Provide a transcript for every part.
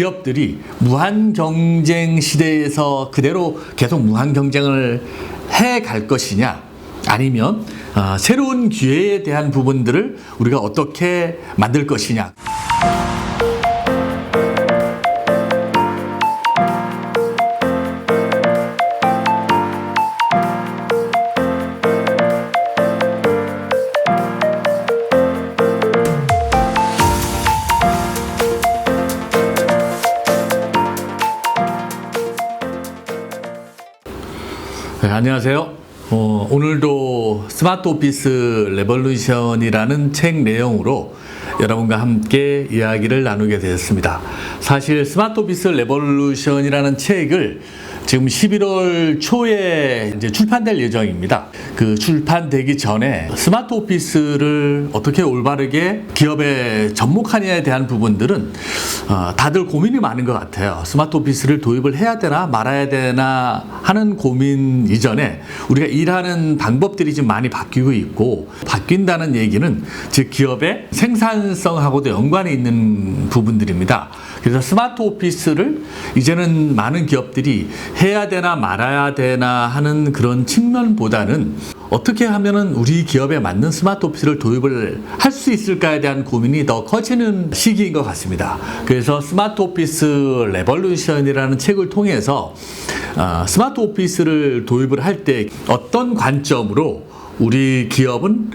기업들이 무한 경쟁 시대에서 그대로 계속 무한 경쟁을 해 갈 것이냐, 아니면 새로운 기회에 대한 부분들을 우리가 어떻게 만들 것이냐. 네, 안녕하세요. 오늘도 스마트 오피스 레볼루션이라는 책 내용으로 여러분과 함께 이야기를 나누게 되었습니다. 사실 스마트 오피스 레볼루션이라는 책을 지금 11월 초에 이제 출판될 예정입니다. 그 출판되기 전에 스마트 오피스를 어떻게 올바르게 기업에 접목하느냐에 대한 부분들은 다들 고민이 많은 것 같아요. 스마트 오피스를 도입을 해야 되나 말아야 되나 하는 고민 이전에 우리가 일하는 방법들이 지금 많이 바뀌고 있고, 바뀐다는 얘기는 즉 기업의 생산성하고도 연관이 있는 부분들입니다. 그래서 스마트 오피스를 이제는 많은 기업들이 해야 되나 말아야 되나 하는 그런 측면보다는 어떻게 하면은 우리 기업에 맞는 스마트 오피스를 도입을 할 수 있을까에 대한 고민이 더 커지는 시기인 것 같습니다. 그래서 스마트 오피스 레볼루션이라는 책을 통해서 스마트 오피스를 도입을 할 때 어떤 관점으로 우리 기업은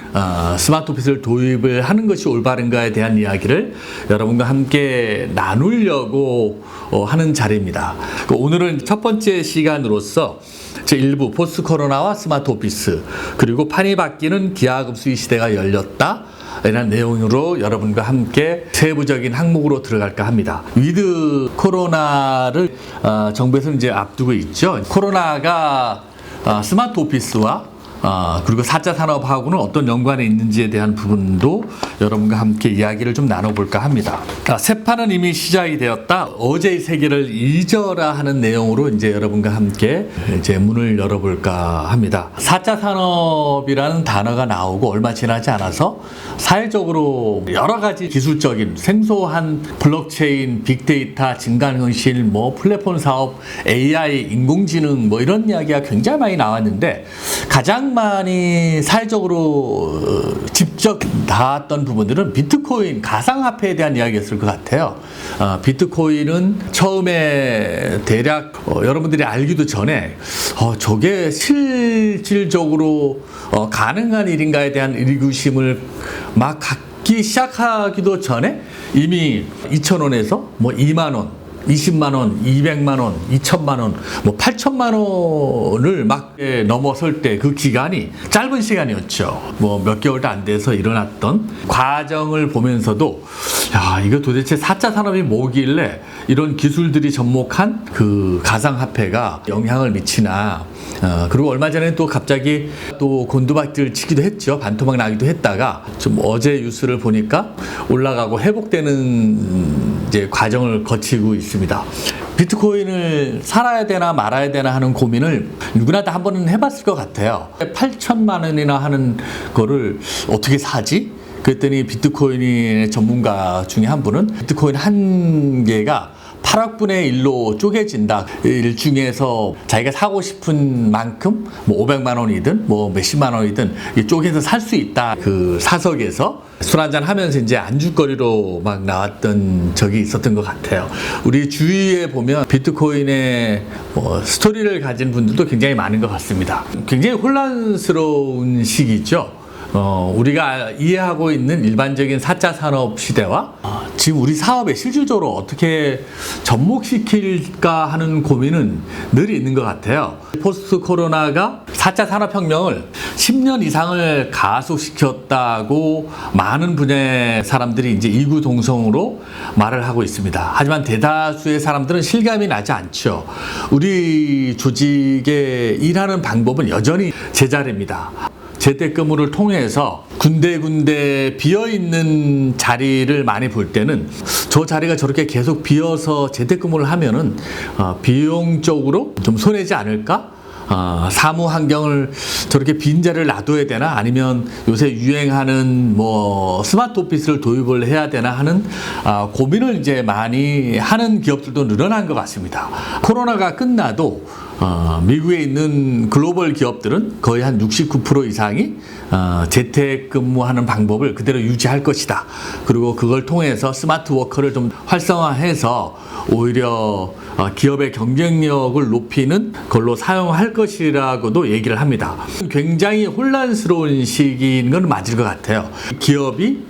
스마트 오피스를 도입을 하는 것이 올바른가에 대한 이야기를 여러분과 함께 나누려고 하는 자리입니다. 오늘은 첫 번째 시간으로서 제1부 포스트 코로나와 스마트 오피스, 그리고 판이 바뀌는 기하급수의 시대가 열렸다 이런 내용으로 여러분과 함께 세부적인 항목으로 들어갈까 합니다. 위드 코로나를 정부에서는 이제 앞두고 있죠. 코로나가 스마트 오피스와 그리고 4차 산업하고는 어떤 연관이 있는지에 대한 부분도 여러분과 함께 이야기를 좀 나눠볼까 합니다. 새 판은 이미 시작이 되었다. 어제의 세계를 잊어라 하는 내용으로 이제 여러분과 함께 이제 문을 열어볼까 합니다. 4차 산업이라는 단어가 나오고 얼마 지나지 않아서 사회적으로 여러 가지 기술적인 생소한 블록체인, 빅데이터, 증강현실, 플랫폼 사업, AI, 인공지능 이런 이야기가 굉장히 많이 나왔는데, 가장 많이 사회적으로 직접 닿았던 부분들은 비트코인, 가상화폐에 대한 이야기였을 것 같아요. 비트코인은 처음에 대략 여러분들이 알기도 전에 저게 실질적으로 가능한 일인가에 대한 의구심을 막 갖기 시작하기도 전에 이미 2,000원에서 2만 원, 20만 원, 200만 원, 2천만 원, 8천만 원을 막 넘어설 때 그 기간이 짧은 시간이었죠. 몇 개월도 안 돼서 일어났던 과정을 보면서도 이거 도대체 4차 산업이 뭐길래 이런 기술들이 접목한 그 가상화폐가 영향을 미치나. 그리고 얼마 전에 또 갑자기 또 곤두박질 치기도 했죠. 반토막 나기도 했다가 좀 어제 뉴스를 보니까 올라가고 회복되는 이제 과정을 거치고 있습니다. 비트코인을 살아야 되나 말아야 되나 하는 고민을 누구나 다 한 번은 해봤을 것 같아요. 8천만 원이나 하는 거를 어떻게 사지? 그랬더니 비트코인의 전문가 중에 한 분은 비트코인 한 개가 8억분의 1로 쪼개진다. 일 중에서 자기가 사고 싶은 만큼 500만 원이든 몇십만 원이든 쪼개서 살 수 있다. 그 사석에서 술 한잔 하면서 이제 안주거리로 막 나왔던 적이 있었던 것 같아요. 우리 주위에 보면 비트코인의 스토리를 가진 분들도 굉장히 많은 것 같습니다. 굉장히 혼란스러운 시기죠. 우리가 이해하고 있는 일반적인 4차 산업 시대와 지금 우리 사업에 실질적으로 어떻게 접목시킬까 하는 고민은 늘 있는 것 같아요. 포스트 코로나가 4차 산업혁명을 10년 이상을 가속시켰다고 많은 분야의 사람들이 이제 이구동성으로 말을 하고 있습니다. 하지만 대다수의 사람들은 실감이 나지 않죠. 우리 조직의 일하는 방법은 여전히 제자리입니다. 재택근무를 통해서 군데군데 비어있는 자리를 많이 볼 때는 저 자리가 저렇게 계속 비어서 재택근무를 하면은 비용적으로 좀 손해지 않을까? 사무 환경을 저렇게 빈자리를 놔둬야 되나 아니면 요새 유행하는 뭐 스마트 오피스를 도입을 해야 되나 하는 고민을 이제 많이 하는 기업들도 늘어난 것 같습니다. 코로나가 끝나도 미국에 있는 글로벌 기업들은 거의 한 69% 이상이 재택근무하는 방법을 그대로 유지할 것이다. 그리고 그걸 통해서 스마트 워커를 좀 활성화해서 오히려 기업의 경쟁력을 높이는 걸로 사용할 것이라고도 얘기를 합니다. 굉장히 혼란스러운 시기인 건 맞을 것 같아요. 기업이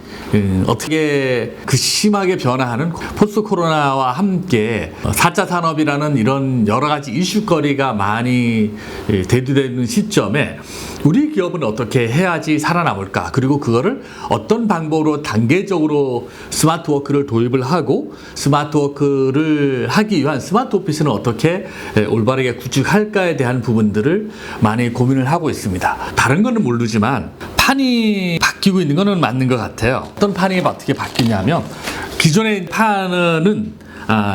어떻게 그 심하게 변화하는 포스트 코로나와 함께 4차 산업이라는 이런 여러 가지 이슈거리가 많이 대두되는 시점에 우리 기업은 어떻게 해야지 살아남을까? 그리고 그거를 어떤 방법으로 단계적으로 스마트 워크를 도입을 하고 스마트 워크를 하기 위한 스마트 오피스는 어떻게 올바르게 구축할까에 대한 부분들을 많이 고민을 하고 있습니다. 다른 거는 모르지만 판이 바뀌고 있는 거는 맞는 것 같아요. 어떤 판이 어떻게 바뀌냐면 기존의 판은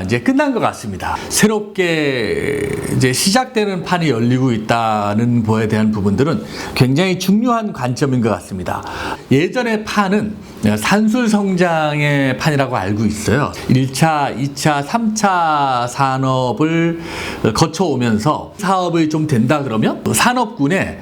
이제 끝난 것 같습니다. 새롭게 이제 시작되는 판이 열리고 있다는 거에 대한 부분들은 굉장히 중요한 관점인 것 같습니다. 예전의 판은 산술 성장의 판이라고 알고 있어요. 1차, 2차, 3차 산업을 거쳐오면서 사업이 좀 된다 그러면 산업군에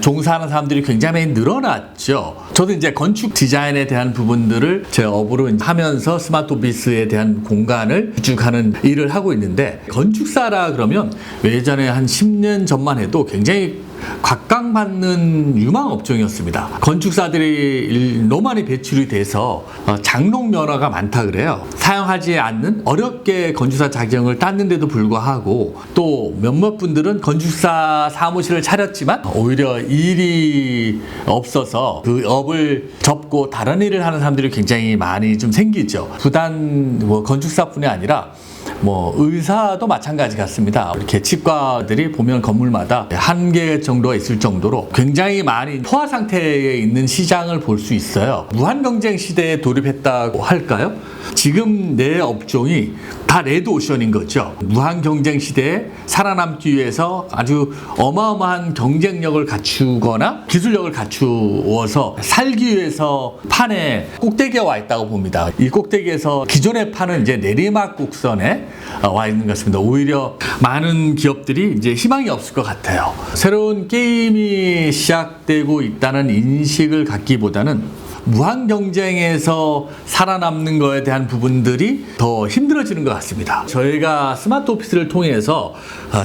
종사하는 사람들이 굉장히 늘어났죠. 저도 이제 건축 디자인에 대한 부분들을 제 업으로 하면서 스마트 오피스에 대한 공간을 구축하는 일을 하고 있는데 건축사라 그러면 예전에 한 10년 전만 해도 굉장히 각광받는 유망 업종이었습니다. 건축사들이 너무 많이 배출이 돼서 장롱 면허가 많다 그래요. 사용하지 않는 어렵게 건축사 자격을 땄는데도 불구하고 또 몇몇 분들은 건축사 사무실을 차렸지만 오히려 일이 없어서 그 업을 접고 다른 일을 하는 사람들이 굉장히 많이 좀 생기죠. 부단 뭐 건축사뿐이 아니라 뭐 의사도 마찬가지 같습니다. 이렇게 치과들이 보면 건물마다 한 개 정도가 있을 정도로 굉장히 많이 포화 상태에 있는 시장을 볼 수 있어요. 무한 경쟁 시대에 돌입했다고 할까요? 지금 내 업종이 다 레드오션인 거죠. 무한 경쟁 시대에 살아남기 위해서 아주 어마어마한 경쟁력을 갖추거나 기술력을 갖추어서 살기 위해서 판에 꼭대기에 와 있다고 봅니다. 이 꼭대기에서 기존의 판은 이제 내리막 곡선에 와 있는 것 같습니다. 오히려 많은 기업들이 이제 희망이 없을 것 같아요. 새로운 게임이 시작되고 있다는 인식을 갖기보다는 무한 경쟁에서 살아남는 거에 대한 부분들이 더 힘들어지는 것 같습니다. 저희가 스마트 오피스를 통해서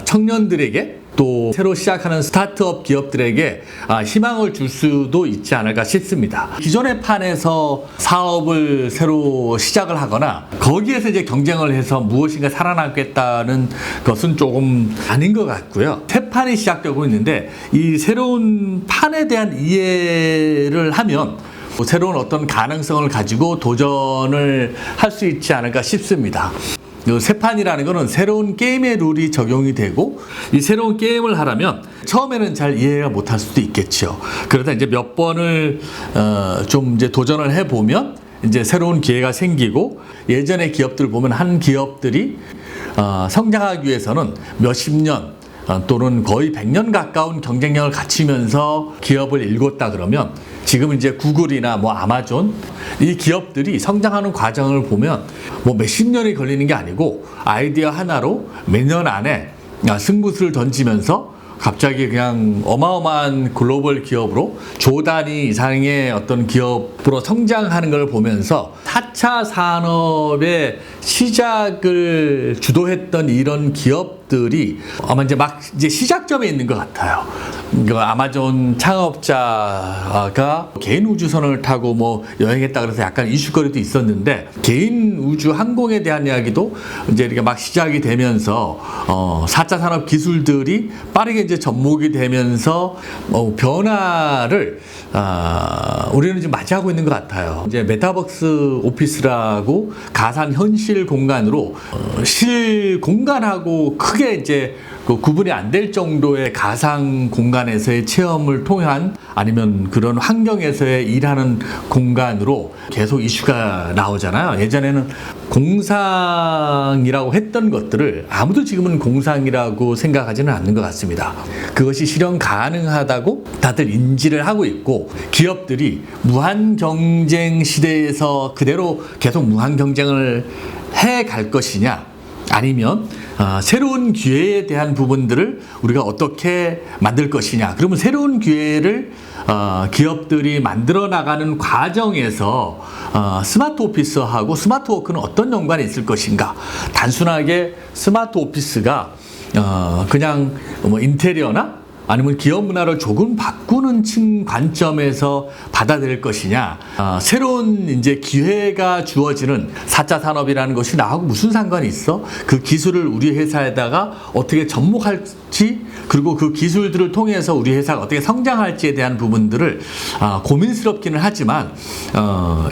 청년들에게 또 새로 시작하는 스타트업 기업들에게 희망을 줄 수도 있지 않을까 싶습니다. 기존의 판에서 사업을 새로 시작을 하거나 거기에서 이제 경쟁을 해서 무엇인가 살아남겠다는 것은 조금 아닌 것 같고요. 새 판이 시작되고 있는데 이 새로운 판에 대한 이해를 하면 새로운 어떤 가능성을 가지고 도전을 할 수 있지 않을까 싶습니다. 새 판이라는 것은 새로운 게임의 룰이 적용이 되고 이 새로운 게임을 하려면 처음에는 잘 이해가 못할 수도 있겠죠. 그러다 이제 몇 번을 좀 이제 도전을 해보면 이제 새로운 기회가 생기고 예전의 기업들 보면 한 기업들이 성장하기 위해서는 몇십 년 또는 거의 100년 가까운 경쟁력을 갖추면서 기업을 일궜다 그러면 지금 이제 구글이나 뭐 아마존 이 기업들이 성장하는 과정을 보면 뭐 몇십 년이 걸리는 게 아니고 아이디어 하나로 몇 년 안에 승부수를 던지면서 갑자기 그냥 어마어마한 글로벌 기업으로 조 단위 이상의 어떤 기업으로 성장하는 걸 보면서 4차 산업의 시작을 주도했던 이런 기업들이 아마 이제 시작점에 있는 것 같아요. 그 아마존 창업자가 개인 우주선을 타고 뭐 여행했다 그래서 약간 이슈거리도 있었는데 개인 우주 항공에 대한 이야기도 이제 이렇게 막 시작이 되면서 4차 산업 기술들이 빠르게 이제 접목이 되면서 변화를 우리는 지금 맞이하고 있는 것 같아요. 이제 메타버스 오피스라고 가상 현실 공간으로 실 공간하고 크게 이제 구분이 안 될 정도의 가상 공간 공간에서의 체험을 통한 아니면 그런 환경에서의 일하는 공간으로 계속 이슈가 나오잖아요. 예전에는 공상이라고 했던 것들을 아무도 지금은 공상이라고 생각하지는 않는 것 같습니다. 그것이 실현 가능하다고 다들 인지를 하고 있고, 기업들이 무한 경쟁 시대에서 그대로 계속 무한 경쟁을 해 갈 것이냐, 아니면 새로운 기회에 대한 부분들을 우리가 어떻게 만들 것이냐. 그러면 새로운 기회를 기업들이 만들어 나가는 과정에서 스마트 오피스하고 스마트 워크는 어떤 연관이 있을 것인가. 단순하게 스마트 오피스가 그냥 뭐 인테리어나 아니면 기업 문화를 조금 바꾸는 관점에서 받아들일 것이냐, 새로운 이제 기회가 주어지는 4차 산업이라는 것이 나하고 무슨 상관이 있어? 그 기술을 우리 회사에다가 어떻게 접목할지, 그리고 그 기술들을 통해서 우리 회사가 어떻게 성장할지에 대한 부분들을 고민스럽기는 하지만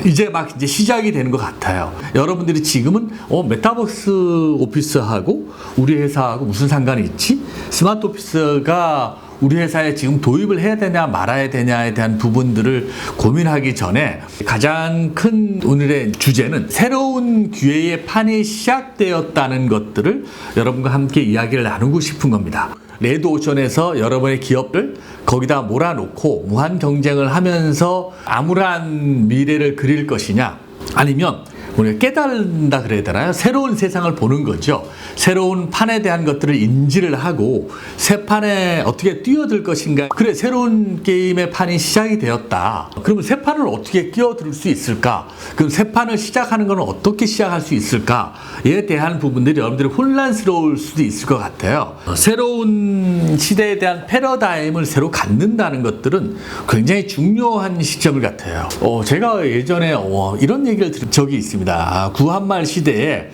이제 막 이제 시작이 되는 것 같아요. 여러분들이 지금은 메타버스 오피스하고 우리 회사하고 무슨 상관이 있지? 스마트 오피스가 우리 회사에 지금 도입을 해야 되냐 말아야 되냐에 대한 부분들을 고민하기 전에, 가장 큰 오늘의 주제는 새로운 기회의 판이 시작되었다는 것들을 여러분과 함께 이야기를 나누고 싶은 겁니다. 레드오션에서 여러분의 기업을 거기다 몰아놓고 무한 경쟁을 하면서 암울한 미래를 그릴 것이냐, 아니면 우리가 깨달는다 그래야 되나요? 새로운 세상을 보는 거죠. 새로운 판에 대한 것들을 인지를 하고 새 판에 어떻게 뛰어들 것인가. 그래, 새로운 게임의 판이 시작이 되었다. 그러면 새 판을 어떻게 끼어들 수 있을까? 그럼 새 판을 시작하는 것은 어떻게 시작할 수 있을까에 대한 부분들이 여러분들이 혼란스러울 수도 있을 것 같아요. 새로운 시대에 대한 패러다임을 새로 갖는다는 것들은 굉장히 중요한 시점을 같아요. 제가 예전에 이런 얘기를 들은 적이 있습니다. 구한말 시대에,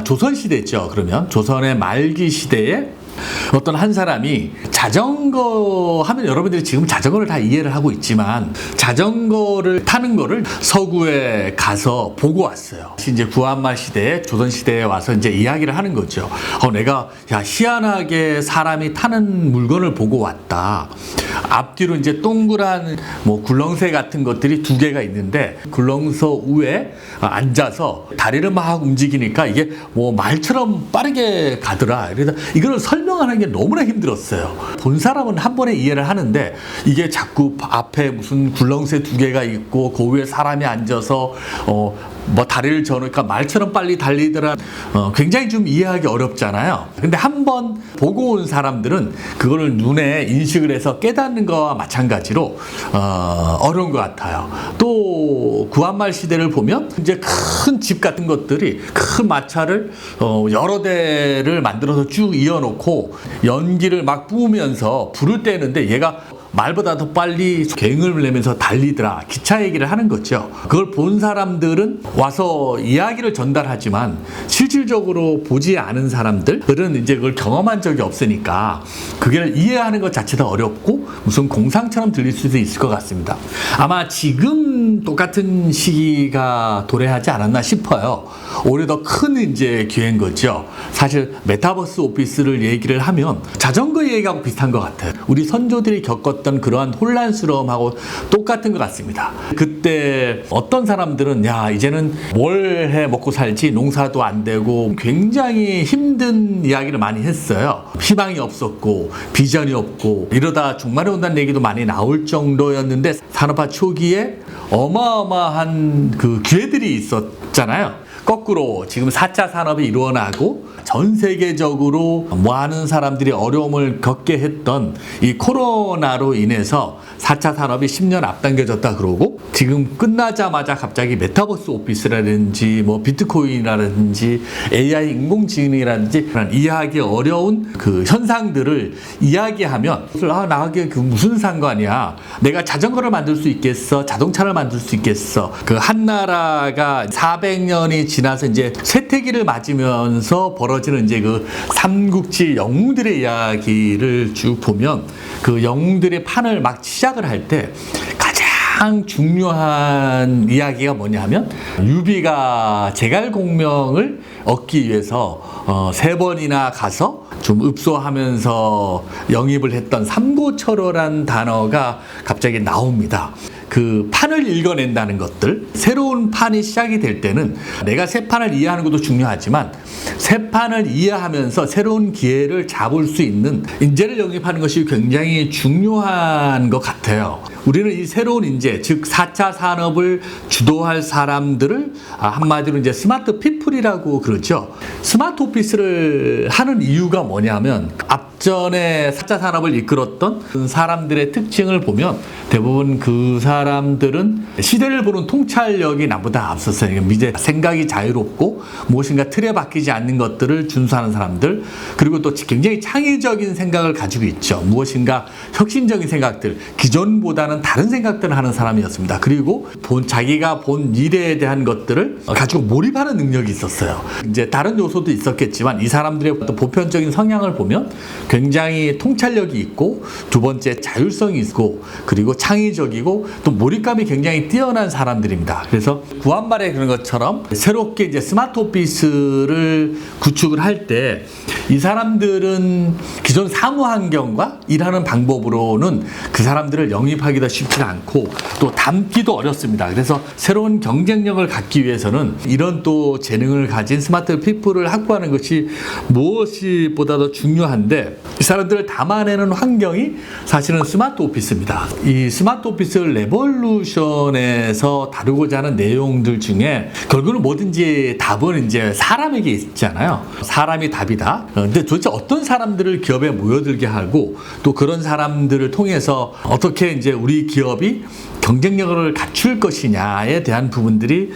조선시대죠. 그러면 조선의 말기 시대에 어떤 한 사람이 자전거 하면, 여러분들이 지금 자전거를 다 이해를 하고 있지만 자전거를 타는 거를 서구에 가서 보고 왔어요. 이제 구한말 시대에, 조선 시대에 와서 이제 이야기를 하는 거죠. 내가 희한하게 사람이 타는 물건을 보고 왔다. 앞뒤로 이제 동그란 굴렁쇠 같은 것들이 2개가 있는데, 굴렁쇠 위에 앉아서 다리를 막 움직이니까 이게 말처럼 빠르게 가더라. 그래서 이걸 설명하는 게 너무나 힘들었어요. 본 사람은 한 번에 이해를 하는데, 이게 자꾸 앞에 무슨 굴렁쇠 2개가 있고 그 위에 사람이 앉아서 다리를 저으니까 말처럼 빨리 달리더라. 굉장히 좀 이해하기 어렵잖아요. 근데 한 번 보고 온 사람들은 그거를 눈에 인식을 해서 깨닫는 거와 마찬가지로 어려운 것 같아요. 또 구한말 시대를 보면 이제 큰 집 같은 것들이, 큰 마차를 여러 대를 만들어서 쭉 이어놓고 연기를 막 뿜으면서 불을 떼는데 얘가 말보다 더 빨리 갱을 내면서 달리더라. 기차 얘기를 하는 거죠. 그걸 본 사람들은 와서 이야기를 전달하지만 실질적으로 보지 않은 사람들은 이제 그걸 경험한 적이 없으니까 그걸 이해하는 것 자체도 어렵고 무슨 공상처럼 들릴 수도 있을 것 같습니다. 아마 지금 똑같은 시기가 도래하지 않았나 싶어요. 오히려 더 큰 이제 기회인 거죠. 사실 메타버스 오피스를 얘기를 하면 자전거 얘기하고 비슷한 것 같아요. 우리 선조들이 겪었던 그러한 혼란스러움하고 똑같은 것 같습니다. 그때 어떤 사람들은 이제는 뭘 해 먹고 살지, 농사도 안 되고 굉장히 힘든 이야기를 많이 했어요. 희망이 없었고 비전이 없고 이러다 종말이 온다는 얘기도 많이 나올 정도였는데, 산업화 초기에 어마어마한 그 기회들이 있었잖아요. 거꾸로 지금 4차 산업이 일어나고 전 세계적으로 많은 사람들이 어려움을 겪게 했던 이 코로나로 인해서 4차 산업이 10년 앞당겨졌다 그러고, 지금 끝나자마자 갑자기 메타버스 오피스라든지 비트코인이라든지 AI 인공지능이라든지 그런 이해하기 어려운 그 현상들을 이야기하면 나하게 그 무슨 상관이야. 내가 자전거를 만들 수 있겠어? 자동차를 만들 수 있겠어? 그 한 나라가 400년이 지나서 이제 쇠퇴기를 맞으면서 벌어지는 이제 그 삼국지 영웅들의 이야기를 쭉 보면, 그 영웅들의 판을 막 시작을 할 때 가장 가장 중요한 이야기가 뭐냐 하면 유비가 제갈공명을 얻기 위해서 3번이나 가서 좀 읍소하면서 영입을 했던 삼고철어란 단어가 갑자기 나옵니다. 그 판을 읽어낸다는 것들, 새로운 판이 시작이 될 때는 내가 새 판을 이해하는 것도 중요하지만 새 판을 이해하면서 새로운 기회를 잡을 수 있는 인재를 영입하는 것이 굉장히 중요한 것 같아요. 우리는 이 새로운 인재, 즉 4차 산업을 주도할 사람들을 한마디로 이제 스마트 피플이라고 그러죠. 스마트 오피스를 하는 이유가 뭐냐면 앞전에 4차 산업을 이끌었던 사람들의 특징을 보면 대부분 그 사람들은 시대를 보는 통찰력이 나보다 앞섰어요. 이제 생각이 자유롭고 무엇인가 틀에 박히지 않는 것들을 준수하는 사람들, 그리고 또 굉장히 창의적인 생각을 가지고 있죠. 무엇인가 혁신적인 생각들, 기존보다는 다른 생각들을 하는 사람이었습니다. 그리고 자기가 본 일에 대한 것들을 가지고 몰입하는 능력이 있었어요. 이제 다른 요소도 있었겠지만 이 사람들의 보편적인 성향을 보면 굉장히 통찰력이 있고, 두 번째 자율성이 있고, 그리고 창의적이고 또 몰입감이 굉장히 뛰어난 사람들입니다. 그래서 구한말에 그런 것처럼 새롭게 이제 스마트 오피스를 구축을 할 때 이 사람들은 기존 사무 환경과 일하는 방법으로는 그 사람들을 영입하기도 쉽지 않고 또 담기도 어렵습니다. 그래서 새로운 경쟁력을 갖기 위해서는 이런 또 재능을 가진 스마트 피플을 확보하는 것이 무엇보다도 중요한데, 이 사람들을 담아내는 환경이 사실은 스마트 오피스입니다. 이 스마트 오피스 레볼루션에서 다루고자 하는 내용들 중에 결국은 뭐든지 답은 이제 사람에게 있잖아요. 사람이 답이다. 근데 도대체 어떤 사람들을 기업에 모여들게 하고 또 그런 사람들을 통해서 어떻게 이제 우리 기업이 경쟁력을 갖출 것이냐에 대한 부분들이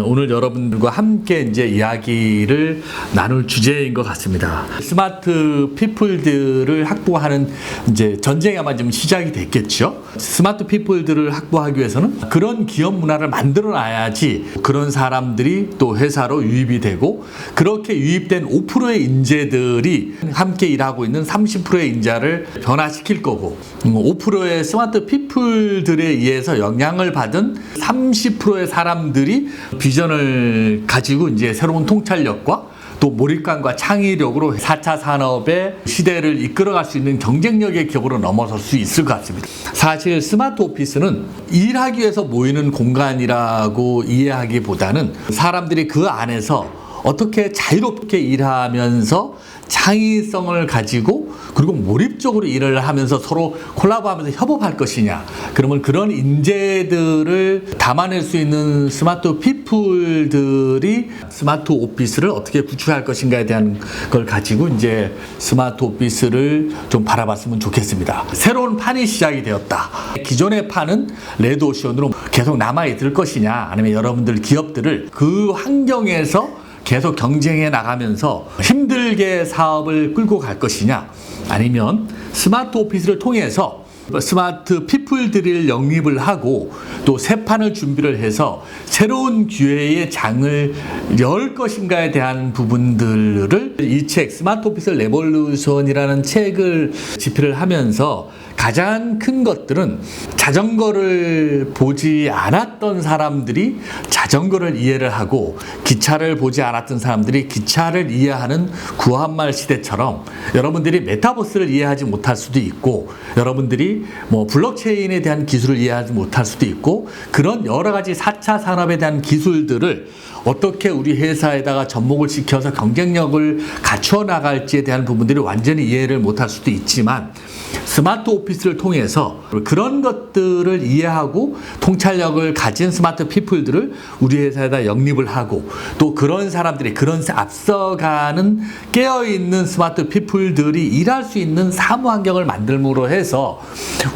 오늘 여러분들과 함께 이제 이야기를 나눌 주제인 것 같습니다. 스마트 피플들을 확보하는 이제 전쟁이 아마 좀 시작이 됐겠죠. 스마트 피플들을 확보하기 위해서는 그런 기업 문화를 만들어 놔야지 그런 사람들이 또 회사로 유입이 되고, 그렇게 유입된 5%의 인재들이 함께 일하고 있는 30%의 인자를 변화시킬 거고, 5%의 스마트 피플들에 의해서 영향을 받은 30%의 사람들이 비전을 가지고 이제 새로운 통찰력과 또 몰입감과 창의력으로 4차 산업의 시대를 이끌어갈 수 있는 경쟁력의 기업으로 넘어설 수 있을 것 같습니다. 사실 스마트 오피스는 일하기 위해서 모이는 공간이라고 이해하기보다는 사람들이 그 안에서 어떻게 자유롭게 일하면서 창의성을 가지고 그리고 몰입적으로 일을 하면서 서로 콜라보하면서 협업할 것이냐, 그러면 그런 인재들을 담아낼 수 있는 스마트 피플들이 스마트 오피스를 어떻게 구축할 것인가에 대한 걸 가지고 이제 스마트 오피스를 좀 바라봤으면 좋겠습니다. 새로운 판이 시작이 되었다. 기존의 판은 레드오션으로 계속 남아있을 것이냐, 아니면 여러분들 기업들을 그 환경에서 계속 경쟁해 나가면서 힘들게 사업을 끌고 갈 것이냐, 아니면 스마트 오피스를 통해서 스마트 피플들을 영입을 하고 또 새 판을 준비를 해서 새로운 기회의 장을 열 것인가에 대한 부분들을 이 책 스마트 오피스 레볼루션이라는 책을 집필을 하면서 가장 큰 것들은 자전거를 보지 않았던 사람들이 자전거를 이해를 하고 기차를 보지 않았던 사람들이 기차를 이해하는 구한말 시대처럼 여러분들이 메타버스를 이해하지 못할 수도 있고, 여러분들이 뭐 블록체인에 대한 기술을 이해하지 못할 수도 있고, 그런 여러 가지 4차 산업에 대한 기술들을 어떻게 우리 회사에다가 접목을 시켜서 경쟁력을 갖춰 나갈지에 대한 부분들이 완전히 이해를 못할 수도 있지만, 스마트 오피스를 통해서 그런 것들을 이해하고 통찰력을 가진 스마트 피플들을 우리 회사에다 영입을 하고, 또 그런 사람들이 그런 앞서가는 깨어있는 스마트 피플들이 일할 수 있는 사무 환경을 만들므로 해서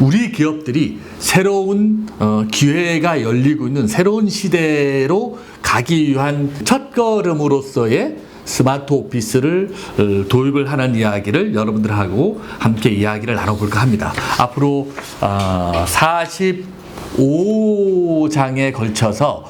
우리 기업들이 새로운 기회가 열리고 있는 새로운 시대로 가기 위한 첫걸음으로서의 스마트 오피스를 도입을 하는 이야기를 여러분들하고 함께 이야기를 나눠볼까 합니다. 앞으로 45장에 걸쳐서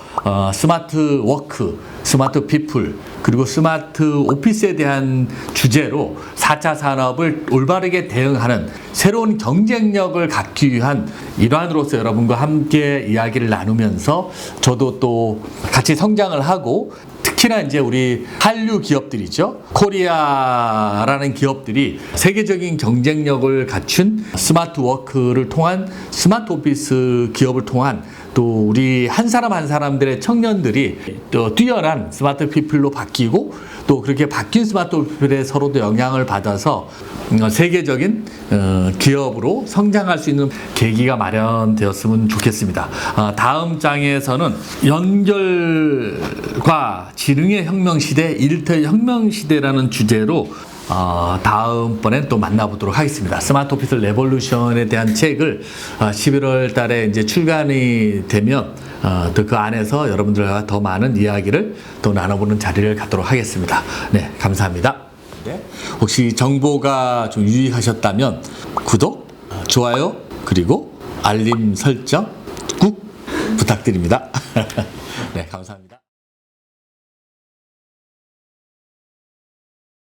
스마트 워크, 스마트 피플, 그리고 스마트 오피스에 대한 주제로 4차 산업을 올바르게 대응하는 새로운 경쟁력을 갖기 위한 일환으로서 여러분과 함께 이야기를 나누면서 저도 또 같이 성장을 하고, 특히나 이제 우리 한류 기업들이죠. 코리아라는 기업들이 세계적인 경쟁력을 갖춘 스마트 워크를 통한 스마트 오피스 기업을 통한 또 우리 한 사람 한 사람들의 청년들이 또 뛰어난 스마트 피플로 바뀌고, 또 그렇게 바뀐 스마트 피플에 서로도 영향을 받아서 세계적인 기업으로 성장할 수 있는 계기가 마련되었으면 좋겠습니다. 다음 장에서는 연결과 지능의 혁명시대, 일터 혁명시대라는 주제로 다음번엔 또 만나보도록 하겠습니다. 스마트 오피스 레볼루션에 대한 책을 11월 달에 이제 출간이 되면 또 그 안에서 여러분들과 더 많은 이야기를 또 나눠보는 자리를 갖도록 하겠습니다. 네, 감사합니다. 네, 혹시 정보가 좀 유익하셨다면 구독, 좋아요, 그리고 알림 설정 꾹 부탁드립니다. 네, 감사합니다.